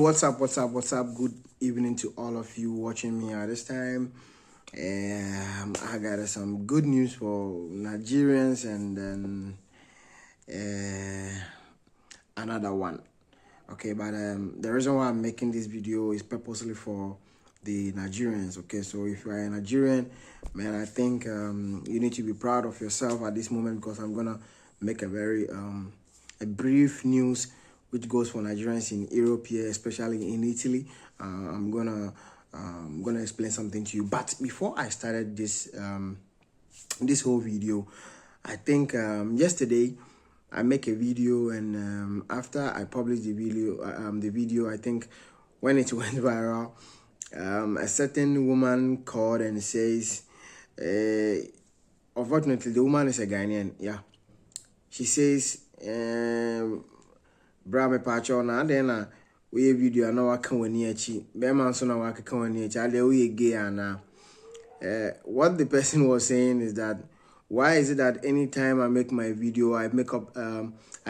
what's up? Good evening to all of you watching me at this time. I got some good news for Nigerians and then another one. Okay, but the reason why I'm making this video is purposely for the Nigerians. Okay, so if you are a Nigerian, man, I think you need to be proud of yourself at this moment, because I'm gonna make a very a brief news which goes for Nigerians in Europe here, especially in Italy. I'm gonna explain something to you. But before I started this this whole video, I think yesterday I make a video, and after I published the video, I think when it went viral, a certain woman called and says, unfortunately the woman is a Ghanaian, yeah. She says, bra me pacho na then we video na waka wani achi be man so na waka kan wani achi ade we gay ana. What the person was saying is that, why is it that anytime I make my video I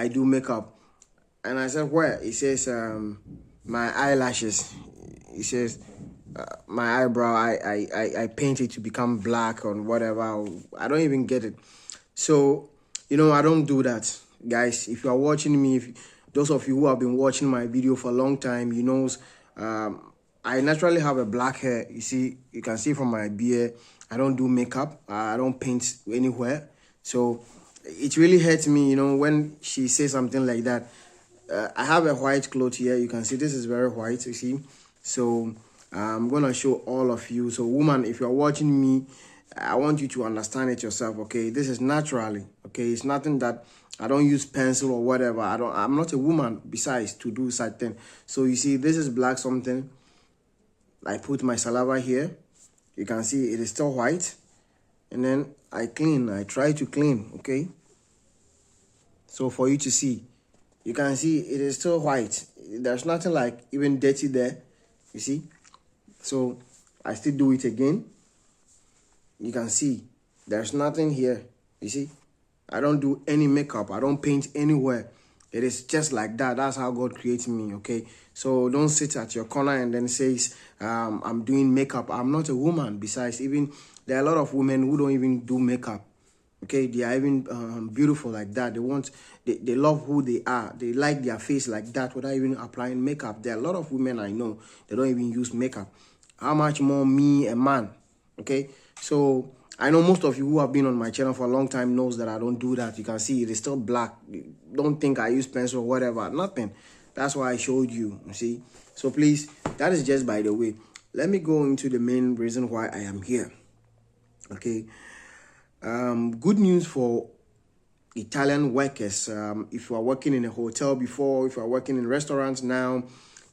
do makeup? And I said, where? He says my eyelashes. He says my eyebrow, I paint it to become black or whatever. I don't even get it. So I don't do that, guys. If you are watching me, those of you who have been watching my video for a long time, you know, I naturally have a black hair. You can see from my beard, I don't do makeup. I don't paint anywhere. So it really hurts me, when she says something like that. I have a white cloth here. You can see this is very white, you see. So I'm going to show all of you. So woman, if you're watching me, I want you to understand it yourself, okay? This is naturally, okay? It's nothing that I don't use pencil or whatever. I'm not a woman besides to do such thing. So you see, this is black something. I put my saliva here. You can see it is still white. And then I try to clean, okay? So for you to see, you can see it is still white. There's nothing like even dirty there, you see? So I still do it again. You can see there's nothing here, you see? I don't do any makeup. I don't paint anywhere. It is just like that. That's how God created me, okay? So don't sit at your corner and then say, I'm doing makeup. I'm not a woman. Besides, even there are a lot of women who don't even do makeup, okay? They are even beautiful like that. They love who they are. They like their face like that without even applying makeup. There are a lot of women I know, they don't even use makeup. How much more me, a man, okay? So I know most of you who have been on my channel for a long time knows that I don't do that. You can see it is still black. Don't think I use pencil or whatever. Nothing. That's why I showed you, see? So please, that is just by the way. Let me go into the main reason why I am here, okay? Good news for Italian workers. If you are working in a hotel before, if you are working in restaurants now,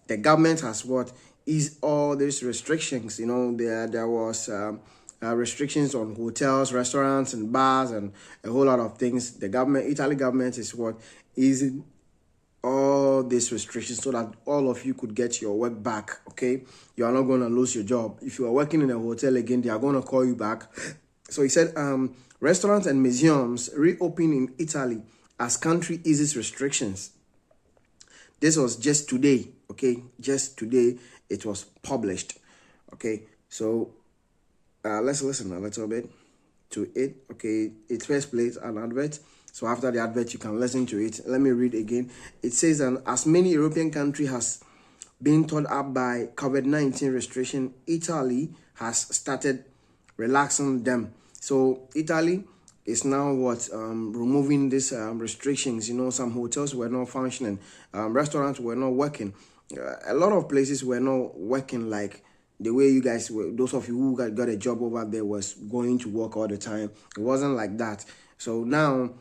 the government has eased all these restrictions. There was restrictions on hotels, restaurants, and bars, and a whole lot of things. The Italy government is easing all these restrictions so that all of you could get your work back, okay? You are not going to lose your job. If you are working in a hotel again, they are going to call you back. So he said, restaurants and museums reopen in Italy as country eases restrictions. This was just today, okay? Just today it was published, okay? So let's listen a little bit to it, okay? It first plays an advert. So after the advert, you can listen to it. Let me read again. It says, as many European countries has been torn up by COVID-19 restriction, Italy has started relaxing them. So Italy is now removing these restrictions. Some hotels were not functioning, restaurants were not working, a lot of places were not working like the way you guys were. Those of you who got a job over there was going to work all the time. It wasn't like that. So now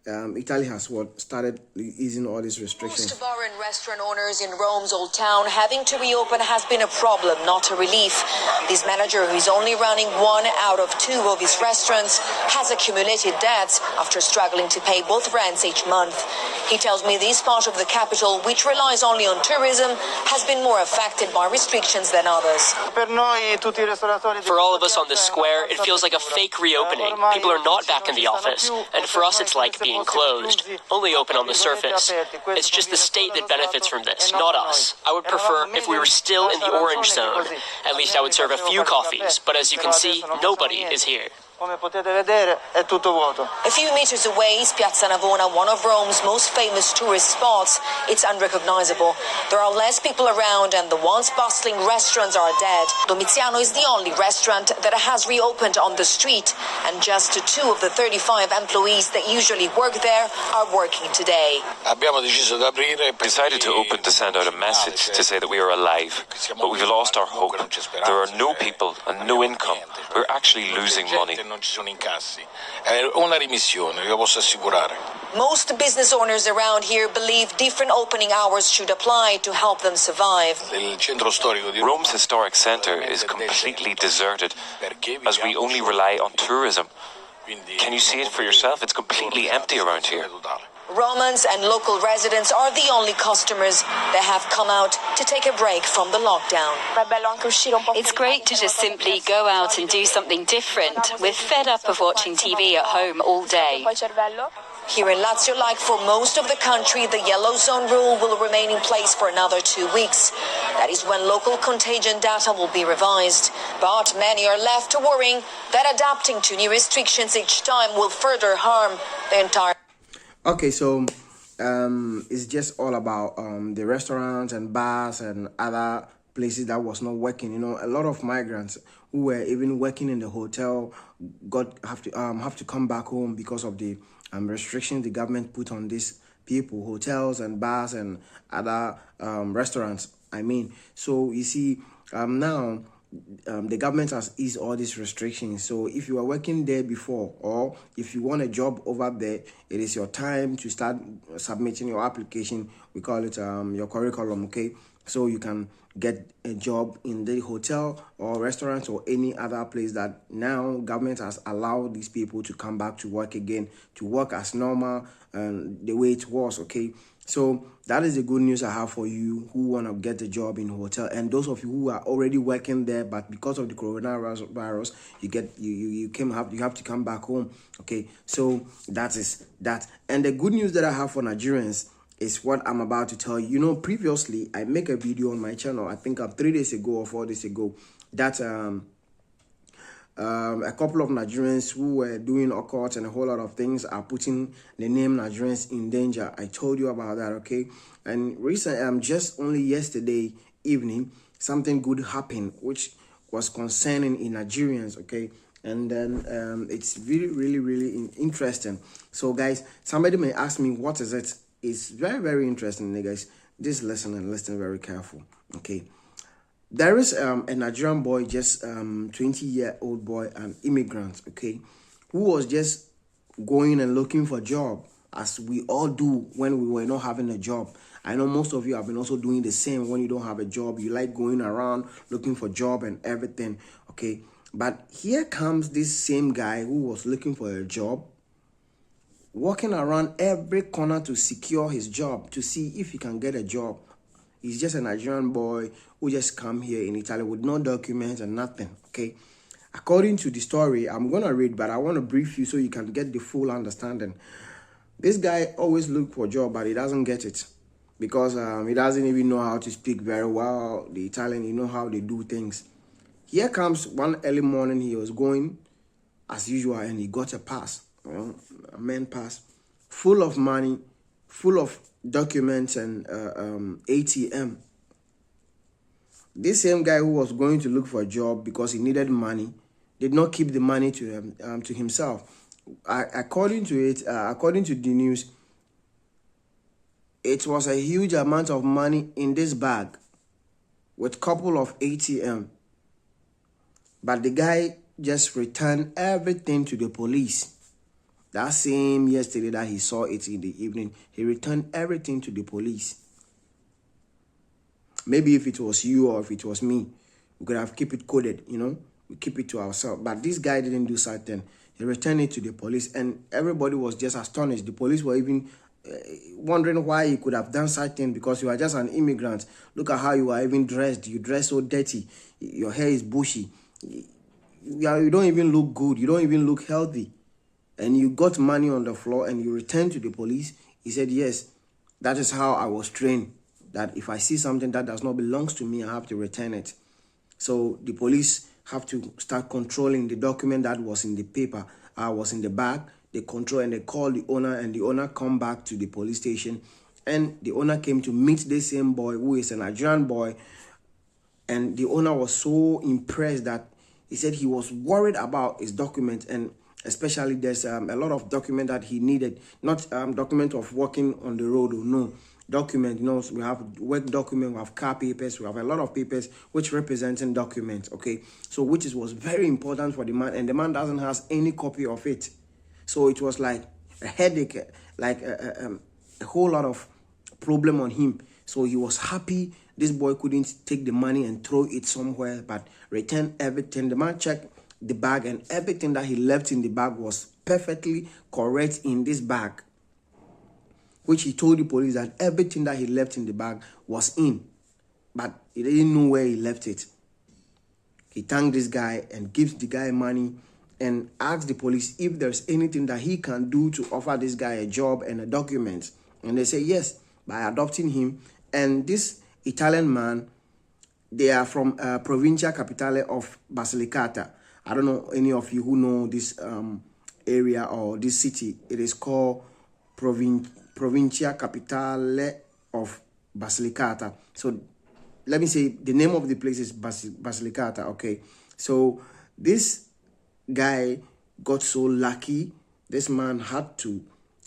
Italy has started easing all these restrictions. Most bar and restaurant owners in Rome's Old Town having to reopen has been a problem, not a relief. This manager, who is only running 1 out of 2 of his restaurants, has accumulated debts after struggling to pay both rents each month. He tells me this part of the capital, which relies only on tourism, has been more affected by restrictions than others. For all of us on the square, it feels like a fake reopening. People are not back in the office. And for us, it's like being closed, only open on the surface. It's just the state that benefits from this, not us. I would prefer if we were still in the orange zone. At least I would serve a few coffees, but as you can see, nobody is here. Come potete vedere, è tutto vuoto. A few meters away is Piazza Navona, one of Rome's most famous tourist spots. It's unrecognizable. There are less people around and the once bustling restaurants are dead. Domiziano is the only restaurant that has reopened on the street, and just 2 of the 35 employees that usually work there are working today. Decided to open to send out a message to say that we are alive, but we've lost our hope. There are no people and no income. We're actually losing money. Non ci sono incassi. È una rimissione, io posso assicurare. Most business owners around here believe different opening hours should apply to help them survive. Rome's historic centre is completely deserted, as we only rely on tourism. Can you see it for yourself? It's completely empty around here. Romans and local residents are the only customers that have come out to take a break from the lockdown. It's great to just simply go out and do something different. We're fed up of watching TV at home all day. Here in Lazio, like for most of the country, the yellow zone rule will remain in place for another 2 weeks. That is when local contagion data will be revised. But many are left worrying that adapting to new restrictions each time will further harm the entire. Okay, so it's just all about the restaurants and bars and other places that was not working. You know, a lot of migrants who were even working in the hotel have to come back home because of the restrictions the government put on these people, hotels and bars and other restaurants. I mean, so you see, now the government has eased all these restrictions. So if you were working there before, or if you want a job over there, it is your time to start submitting your application. We call it your curriculum, okay? So you can get a job in the hotel or restaurant or any other place that now government has allowed these people to come back to work again, to work as normal and the way it was, okay? So that is the good news I have for you who want to get a job in hotel, and those of you who are already working there, but because of the coronavirus, you have to come back home. Okay, so that is that. And the good news that I have for Nigerians is what I'm about to tell you. You know, previously I make a video on my channel, I think 3 days ago or 4 days ago, that a couple of Nigerians who were doing occult and a whole lot of things are putting the name Nigerians in danger. I told you about that, okay? And recently, just only yesterday evening, something good happened, which was concerning in Nigerians, okay? And then it's really interesting. So guys, somebody may ask me, what is it? It's very interesting, guys. Just listen and listen very careful, okay? There is a Nigerian boy, just 20-year-old boy, an immigrant, okay, who was just going and looking for a job, as we all do when we were not having a job. I know most of you have been also doing the same. When you don't have a job, you like going around looking for a job and everything, okay? But here comes this same guy who was looking for a job, walking around every corner to secure his job, to see if he can get a job. He's just a Nigerian boy who just come here in Italy with no documents and nothing, okay? According to the story, I'm going to read, but I want to brief you so you can get the full understanding. This guy always look for a job, but he doesn't get it because he doesn't even know how to speak very well the Italian. You know how they do things. Here comes one early morning. He was going as usual, and he got a pass, a man pass, full of money, full of documents and ATM. This same guy who was going to look for a job because he needed money did not keep the money to himself. According to the news, it was a huge amount of money in this bag with couple of ATM. But the guy just returned everything to the police. That same yesterday that he saw it in the evening, he returned everything to the police. Maybe if it was you or if it was me, we could have kept it coded, you know. We keep it to ourselves. But this guy didn't do something. He returned it to the police, and everybody was just astonished. The police were even wondering why he could have done something, because you are just an immigrant. Look at how you are even dressed. You dress so dirty. Your hair is bushy. You don't even look good. You don't even look healthy. and you got money on the floor and you returned to the police? He said, yes, that is how I was trained, that if I see something that does not belong to me, I have to return it. So the police have to start controlling the document that was in the paper, was in the bag. They control and they call the owner, and the owner come back to the police station. And the owner came to meet the same boy who is a Nigerian boy. And the owner was so impressed that he said he was worried about his document, and especially there's a lot of document that he needed, not document of working on the road, or no document. You know, so we have work document, we have car papers, we have a lot of papers which representing documents. Okay, so which was very important for the man, and the man doesn't have any copy of it. So it was like a headache, like a whole lot of problem on him. So he was happy this boy couldn't take the money and throw it somewhere, but return everything. The man checked the bag, and everything that he left in the bag was perfectly correct in this bag, which he told the police that everything that he left in the bag was in, but he didn't know where he left it. He thanked this guy and gives the guy money and asks the police if there's anything that he can do to offer this guy a job and a document. And they say yes, by adopting him. And this Italian man, they are from Provincia Capitale of Basilicata. I don't know any of you who know this area or this city. It is called Provincia Capitale of Basilicata. So let me say the name of the place is Basilicata. Okay, so this guy got so lucky. This man had to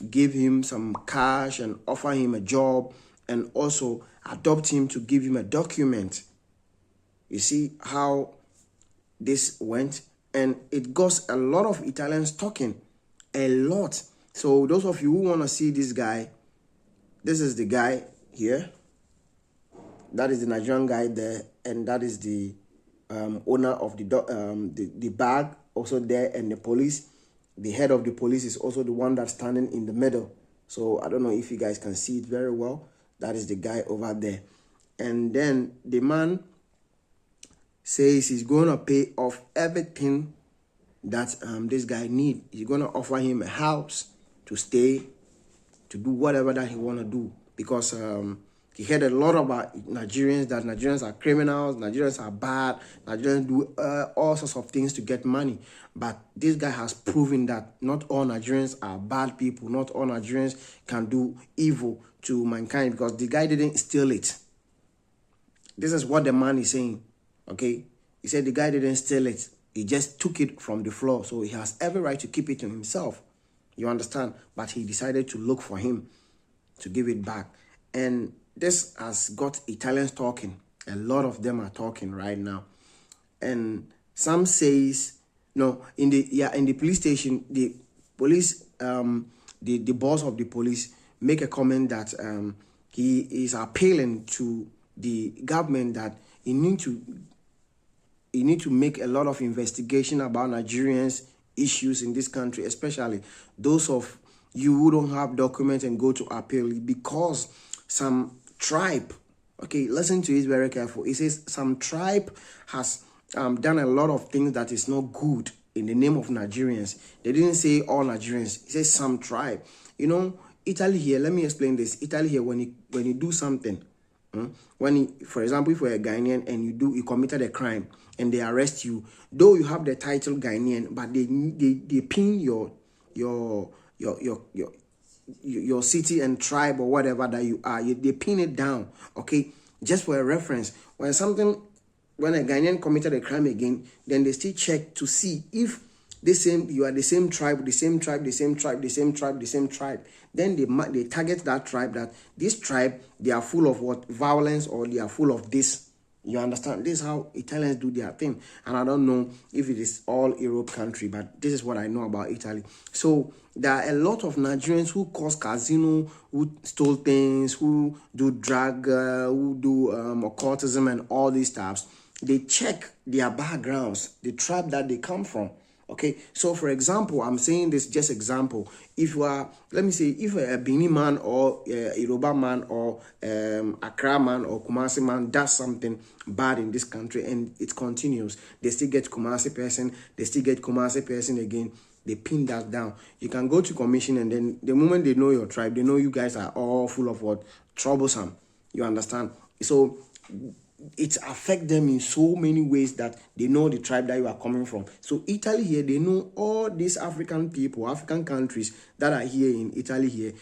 give him some cash and offer him a job, and also adopt him to give him a document. You see how this went, and it got a lot of Italians talking, a lot. So those of you who want to see this guy, this is the guy here. That is the Nigerian guy there, and that is the owner of the bag also there, and the police. The head of the police is also the one that's standing in the middle. So I don't know if you guys can see it very well. That is the guy over there. And then the man says he's going to pay off everything that this guy needs. He's going to offer him a house to stay, to do whatever that he want to do. Because he heard a lot about Nigerians, that Nigerians are criminals, Nigerians are bad, Nigerians do all sorts of things to get money. But this guy has proven that not all Nigerians are bad people, not all Nigerians can do evil to mankind, because the guy didn't steal it. This is what the man is saying, okay? He said the guy didn't steal it. He just took it from the floor, so he has every right to keep it to himself. You understand? But he decided to look for him to give it back. And this has got Italians talking. A lot of them are talking right now. And some says, no, in the police station, the police, the boss of the police make a comment that he is appealing to the government that he need to make a lot of investigation about Nigerians' issues in this country, especially those of you who don't have documents and go to appeal, because some tribe, okay, listen to it very careful. It says some tribe has done a lot of things that is not good in the name of Nigerians. They didn't say all Nigerians. It says some tribe. You know, Italy here, let me explain this. Italy here, when you do something, for example, if you're a Ghanaian and you committed a crime and they arrest you, though you have the title Ghanaian, but they pin your city and tribe or whatever that you are, they pin it down, okay, just for a reference. When a Ghanaian committed a crime again, then they still check to see if you are the same tribe, then they target that tribe, that this tribe, they are full of what? Violence, or they are full of this. You understand? This is how Italians do their thing. And I don't know if it is all Europe country, but this is what I know about Italy. So there are a lot of Nigerians who cause casino, who stole things, who do drug, who do occultism and all these stuffs. They check their backgrounds, the tribe that they come from. Okay, so for example, I'm saying this just example. If you are, let me say, if a Bini man or a Yoruba man or Accra man or Kumasi man does something bad in this country and it continues, they still get Kumasi person, they still get Kumasi person again. They pin that down. You can go to commission, and then the moment they know your tribe, they know you guys are all full of what? Troublesome. You understand? So it affects them in so many ways that they know the tribe that you are coming from. So Italy here, they know all these African people, African countries that are here in Italy here.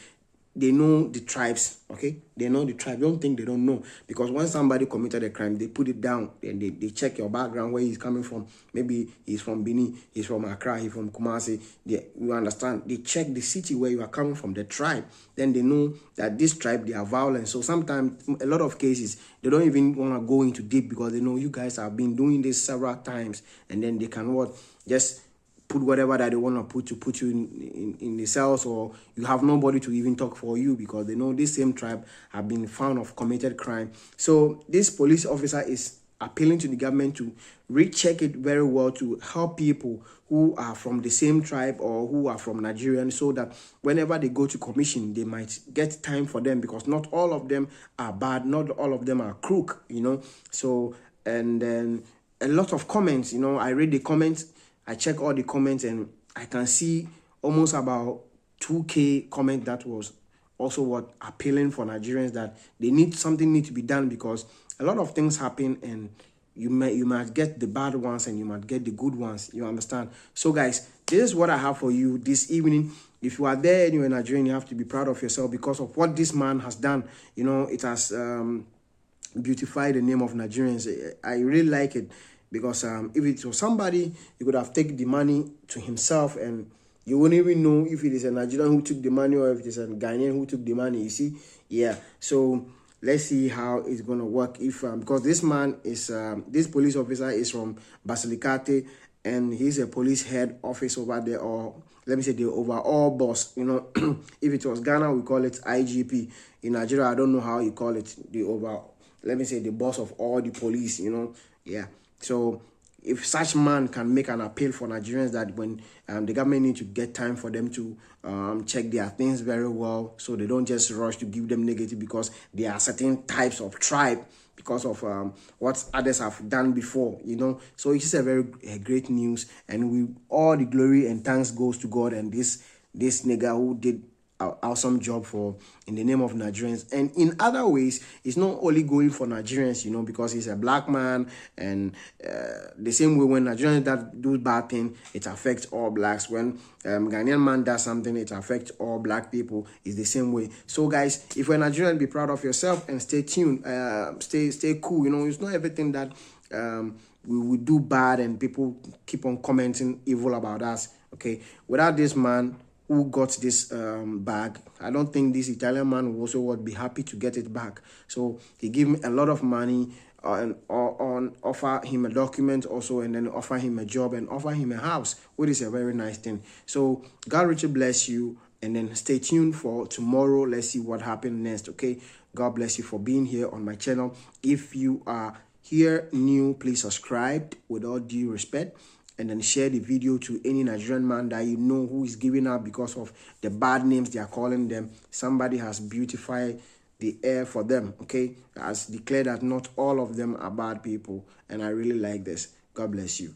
They know the tribes, okay? They know the tribe. Don't think they don't know. Because when somebody committed a crime, they put it down. And they check your background, where he's coming from. Maybe he's from Benin, he's from Accra, he's from Kumasi. You understand? They check the city where you are coming from, the tribe. Then they know that this tribe, they are violent. So sometimes, a lot of cases, they don't even want to go into deep because they know you guys have been doing this several times. And then they can what? Just put whatever that they want to put you in the cells, or you have nobody to even talk for you because they know this same tribe have been found of committed crime. So this police officer is appealing to the government to recheck it very well, to help people who are from the same tribe or who are from Nigerian, so that whenever they go to commission, they might get time for them, because not all of them are bad, not all of them are crook, you know. So, and then a lot of comments, you know, I read the comments, I check all the comments, and I can see almost about 2K comment that was also what appealing for Nigerians that they need to be done, because a lot of things happen and you might get the bad ones and you might get the good ones. You understand? So guys, this is what I have for you this evening. If you are there and you're a Nigerian, you have to be proud of yourself because of what this man has done. You know, it has beautified the name of Nigerians. I really like it. Because if it was somebody, he could have taken the money to himself and you wouldn't even know if it is a Nigerian who took the money or if it is a Ghanaian who took the money, you see? Yeah, so let's see how it's going to work. If because this man is, this police officer is from Basilicate, and he's a police head office over there, or let me say the overall boss, you know. If it was Ghana, we call it IGP. In Nigeria, I don't know how you call it, the overall, let me say the boss of all the police, you know. Yeah. So if such man can make an appeal for Nigerians that when the government need to get time for them to check their things very well, so they don't just rush to give them negative because there are certain types of tribe because of what others have done before, you know. So it's a very great news, and we all the glory and thanks goes to God and this nigga who did awesome job for in the name of Nigerians. And in other ways, it's not only going for Nigerians, you know, because he's a black man, and the same way when Nigerians that do bad thing, it affects all blacks. When Ghanaian man does something, it affects all black people. It's the same way. So guys, if you're Nigerian, be proud of yourself and stay tuned, stay cool. You know, it's not everything that we would do bad and people keep on commenting evil about us. Okay, without this man who got this bag, I don't think this Italian man will also would be happy to get it back. So he gave me a lot of money and offer him a document also, and then offer him a job and offer him a house, which is a very nice thing. So God richly bless you, and then stay tuned for tomorrow. Let's see what happens next. Okay, God bless you for being here on my channel. If you are here new, please subscribe with all due respect, and then share the video to any Nigerian man that you know who is giving up because of the bad names they are calling them. Somebody has beautified the air for them, okay? Has declared that not all of them are bad people, and I really like this. God bless you.